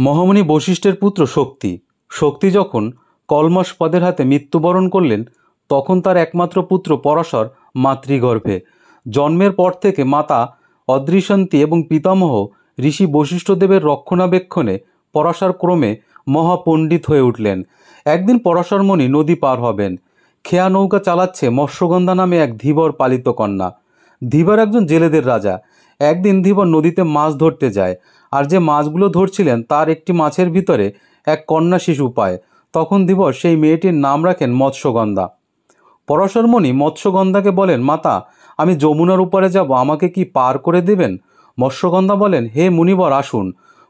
মহামুনি বশিষ্ঠের পুত্র শক্তি। শক্তি যখন কলমাসপদের হাতে মৃত্যুবরণ করলেন, তখন তার একমাত্র পুত্র পরাশর মাতৃগর্ভে। জন্মের পর থেকে মাতা অদৃশন্তী এবং পিতামহ ঋষি বশিষ্ঠদেবের রক্ষণাবেক্ষণে পরাশর ক্রমে মহাপণ্ডিত হয়ে উঠলেন। একদিন পরাশর মুনি নদী পার হবেন। খেয়া নৌকা চালাচ্ছে মৎস্যগন্ধা নামে এক ধীবর পালিত কন্যা। ধীবর একজন জেলেদের রাজা। একদিন ধীবর নদীতে মাছ ধরতে যায়, আর যে মাছগুলো ধরছিলেন তার একটি মাছের ভিতরে এক কন্যা শিশু পায়। তখন ধীবর সেই মেয়েটির নাম রাখেন মৎস্যগন্ধা। পরাশর মুনি মৎস্যগন্ধাকে বলেন, মাতা, আমি যমুনার উপরে যাব, আমাকে কি পার করে দেবেন? মৎস্যগন্ধা বলেন, হে মুনিবর, আসুন।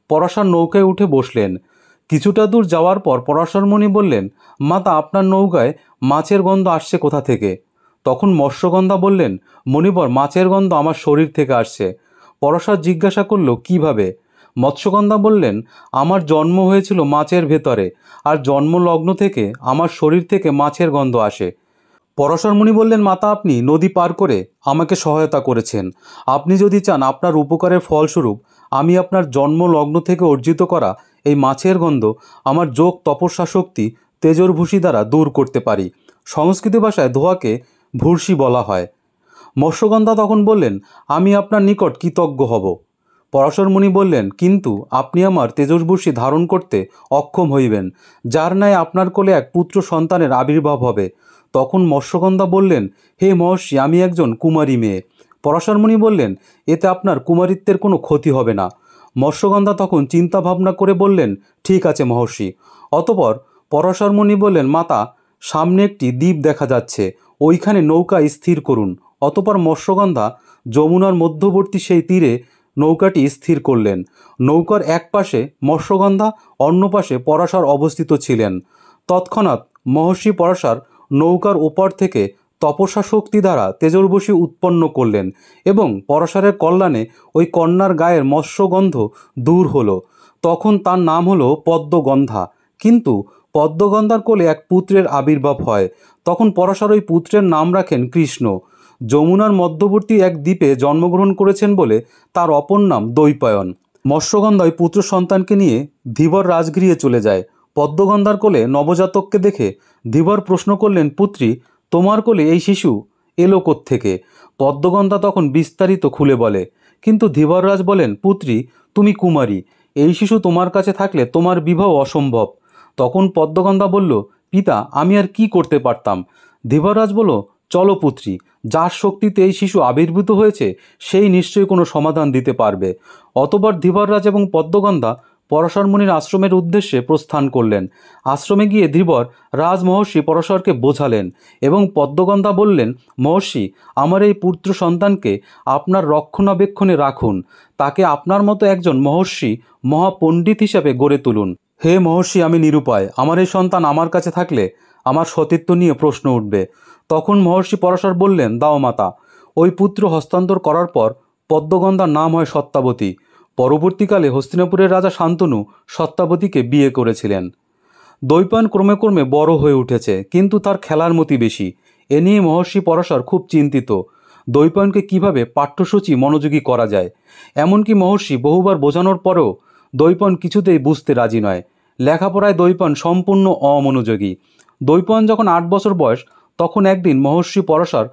পরাশর নৌকায় উঠে বসলেন। কিছুটা দূর যাওয়ার পর পরাশর মুনি বললেন, মাতা, আপনার নৌকায় মাছের গন্ধ আসছে কোথা থেকে? তখন মৎস্যগন্ধা বললেন, মুনিবর, মাছের গন্ধ আমার শরীর থেকে আসছে। পরাশর জিজ্ঞাসা করল, কিভাবে? মৎস্যগন্ধা বললেন, আমার জন্ম হয়েছিল মাছের ভেতরে, আর জন্মলগ্ন থেকে আমার শরীর থেকে মাছের গন্ধ আসে। পরাশর মুনি বললেন, মাতা, আপনি নদী পার করে আমাকে সহায়তা করেছেন। আপনি যদি চান, আপনার উপকারের ফলস্বরূপ আমি আপনার জন্মলগ্ন থেকে অর্জিত করা এই মাছের গন্ধ আমার যোগ তপস্যা শক্তি তেজর্ভূষি দ্বারা দূর করতে পারি। সংস্কৃত ভাষায় ধোঁয়াকে ভূর্ষি বলা হয়। মৎস্যগন্ধা তখন বললেন, আমি আপনার নিকট কৃতজ্ঞ হব। পরাশর মুনি বললেন, কিন্তু আপনি আমার তেজস্বর্ষী ধারণ করতে অক্ষম হইবেন, যার ন্যায় আপনার কোলে এক পুত্র সন্তানের আবির্ভাব হবে। তখন মৎস্যগন্ধা বললেন, হে মহর্ষি, আমি একজন কুমারী মেয়ে। পরাশর মুনি বললেন, এতে আপনার কুমারিত্বের কোনো ক্ষতি হবে না। মৎস্যগন্ধা তখন চিন্তা ভাবনা করে বললেন, ঠিক আছে মহর্ষি। অতঃপর পরাশর মুনি বললেন, মাতা, সামনে একটি দ্বীপ দেখা যাচ্ছে, ওইখানে নৌকা স্থির করুন। অতঃপর মৎস্যগন্ধা যমুনার মধ্যবর্তী সেই তীরে নৌকাটি স্থির করলেন। নৌকার এক পাশে মৎস্যগন্ধা, অন্য পাশে পরাশর অবস্থিত ছিলেন। তৎক্ষণাৎ মহর্ষি পরাশর নৌকার ওপর থেকে তপস্যা শক্তি দ্বারা তেজর্বশী উৎপন্ন করলেন এবং পরাশরের কল্যাণে ওই কন্যার গায়ের মৎস্যগন্ধ দূর হলো। তখন তার নাম হলো পদ্মগন্ধা। কিন্তু পদ্মগন্ধার কোলে এক পুত্রের আবির্ভাব হয়। তখন পরাশর ওই পুত্রের নাম রাখেন কৃষ্ণ। যমুনার মধ্যবর্তী এক দ্বীপে জন্মগ্রহণ করেছেন বলে তার অপর নাম দ্বৈপায়ন। মৎস্যগন্ধা ওই পুত্র সন্তানকে নিয়ে ধীবর রাজগৃহে চলে যায়। পদ্মগন্ধার কোলে নবজাতককে দেখে ধীবর প্রশ্ন করলেন, পুত্রী, তোমার কোলে এই শিশু এলো কোত্থেকে? পদ্মগন্ধা তখন বিস্তারিত খুলে বলে। কিন্তু ধীবররাজ বলেন, পুত্রী, তুমি কুমারী, এই শিশু তোমার কাছে থাকলে তোমার বিবাহ অসম্ভব। তখন পদ্মগন্ধা বলল, পিতা, আমি আর কি করতে পারতাম? ধীবররাজ বলল, চলো পুত্রী, যার শক্তিতে এই শিশু আবির্ভূত হয়েছে সেই নিশ্চয়ই কোনো সমাধান দিতে পারবে। অতঃপর ধীবররাজ এবং পদ্মগন্ধা পরাশর মুনির আশ্রমের উদ্দেশ্যে প্রস্থান করলেন। আশ্রমে গিয়ে ধীবর রাজমহর্ষি পরাশরকে বোঝালেন এবং পদ্মগন্ধা বললেন, মহর্ষি, আমার এই পুত্র সন্তানকে আপনার রক্ষণাবেক্ষণে রাখুন। তাকে আপনার মতো একজন মহর্ষি মহাপণ্ডিত হিসাবে গড়ে তুলুন। হে মহর্ষি, আমি নিরুপায়। আমার এই সন্তান আমার কাছে থাকলে আমার সতীত্ব নিয়ে প্রশ্ন উঠবে। তখন মহর্ষি পরাশর বললেন, দাও মাতা। ওই পুত্র হস্তান্তর করার পর পদ্মগন্ধার নাম হয় সত্যাবতী। পরবর্তীকালে হস্তিনাপুরের রাজা শান্তনু সত্যাবতীকে বিয়ে করেছিলেন। দ্বৈপায়ন ক্রমে ক্রমে বড় হয়ে উঠেছে, কিন্তু তার খেলার মতি বেশি। এ নিয়ে মহর্ষি পরাশর খুব চিন্তিত, দ্বৈপায়নকে কিভাবে পাঠ্যসূচি মনোযোগী করা যায়। এমনকি মহর্ষি বহুবার বোঝানোর পরেও দ্বৈপায়ন কিছুতেই বুঝতে রাজি নয়। লেখাপড়ায় দ্বৈপায়ন সম্পূর্ণ অমনোযোগী। দ্বৈপায়ন যখন 8 বছর বয়স, তখন একদিন মহর্ষি পরাশর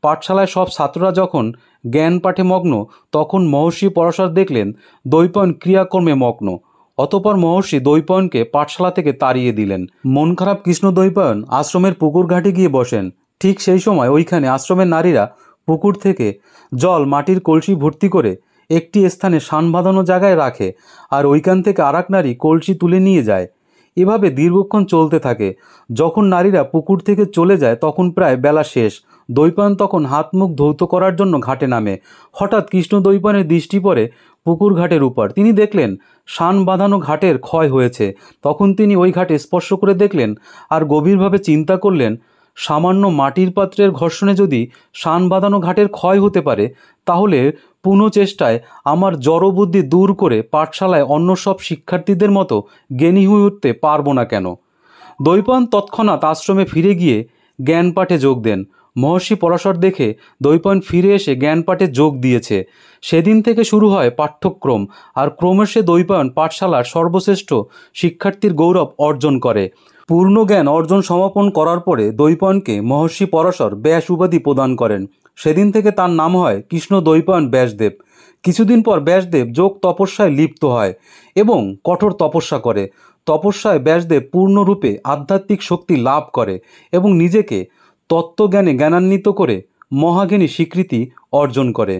পাঠশালায় সব ছাত্ররা যখন জ্ঞান পাঠে মগ্ন, তখন মহর্ষি পরাশর দেখলেন দ্বৈপায়ন ক্রিয়াকর্মে মগ্ন। অতঃপর মহর্ষি দ্বৈপায়নকে পাঠশালা থেকে তাড়িয়ে দিলেন। মন খারাপ কৃষ্ণ দ্বৈপায়ন আশ্রমের পুকুর ঘাটে গিয়ে বসেন। ঠিক সেই সময় ওইখানে আশ্রমের নারীরা পুকুর থেকে জল মাটির কলসি ভর্তি করে একটি স্থানে শান বাঁধানো জায়গায় রাখে, আর ওইখান থেকে আরেক নারী কলসি তুলে নিয়ে যায়। এভাবে দীর্ঘক্ষণ চলতে থাকে। যখন নারীরা পুকুর থেকে চলে যায় তখন প্রায় বেলা শেষ। দ্বৈপায়ন তখন হাত মুখ ধৌত করার জন্য ঘাটে নামে। হঠাৎ কৃষ্ণ দ্বৈপায়নের দৃষ্টি পড়ে পুকুর ঘাটের উপর। তিনি দেখলেন শান বাঁধানো ঘাটের ক্ষয় হয়েছে। তখন তিনি ওই ঘাটে স্পর্শ করে দেখলেন আর গভীরভাবে চিন্তা করলেন, সামান্য মাটির পাত্রের ঘর্ষণে যদি শান বাঁধানো ঘাটের ক্ষয় হতে পারে, তাহলে পুনঃচেষ্টায় আমার জড়বুদ্ধি দূর করে পাঠশালায় অন্য সব শিক্ষার্থীদের মতো জ্ঞানী হয়ে উঠতে পারবো না কেন? দ্বৈপায়ন তৎক্ষণাৎ আশ্রমে ফিরে গিয়ে জ্ঞান পাঠে যোগ দেন। মহর্ষি পরাশর দেখে দৈপায়ন ফিরে এসে জ্ঞানপাঠে যোগ দিয়েছে। সেদিন থেকে শুরু হয় পাঠ্যক্রম, আর ক্রমে সে দৈপায়ন পাঠশালার সর্বশ্রেষ্ঠ শিক্ষার্থীর গৌরব অর্জন করে। পূর্ণ জ্ঞান অর্জন সমাপন করার পরে দৈপায়নকে মহর্ষি পরাশর ব্যাস উপাধি প্রদান করেন। সেদিন থেকে তার নাম হয় কৃষ্ণ দৈপায়ন ব্যাসদেব। কিছুদিন পর ব্যাসদেব যোগ তপস্যায় লিপ্ত হয় এবং কঠোর তপস্যা করে। তপস্যায় ব্যাসদেব পূর্ণরূপে আধ্যাত্মিক শক্তি লাভ করে এবং নিজেকে তত্ত্বজ্ঞানে জ্ঞানান্বিত করে মহাজ্ঞানী স্বীকৃতি অর্জন করে।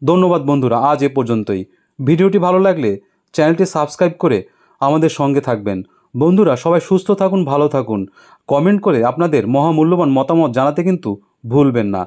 ধন্যবাদ বন্ধুরা, আজ এ পর্যন্তই। ভিডিওটি ভালো লাগলে চ্যানেলটি সাবস্ক্রাইব করে আমাদের সঙ্গে থাকবেন। বন্ধুরা সবাই সুস্থ থাকুন, ভালো থাকুন। কমেন্ট করে আপনাদের মহামূল্যবান মতামত জানাতে কিন্তু ভুলবেন না।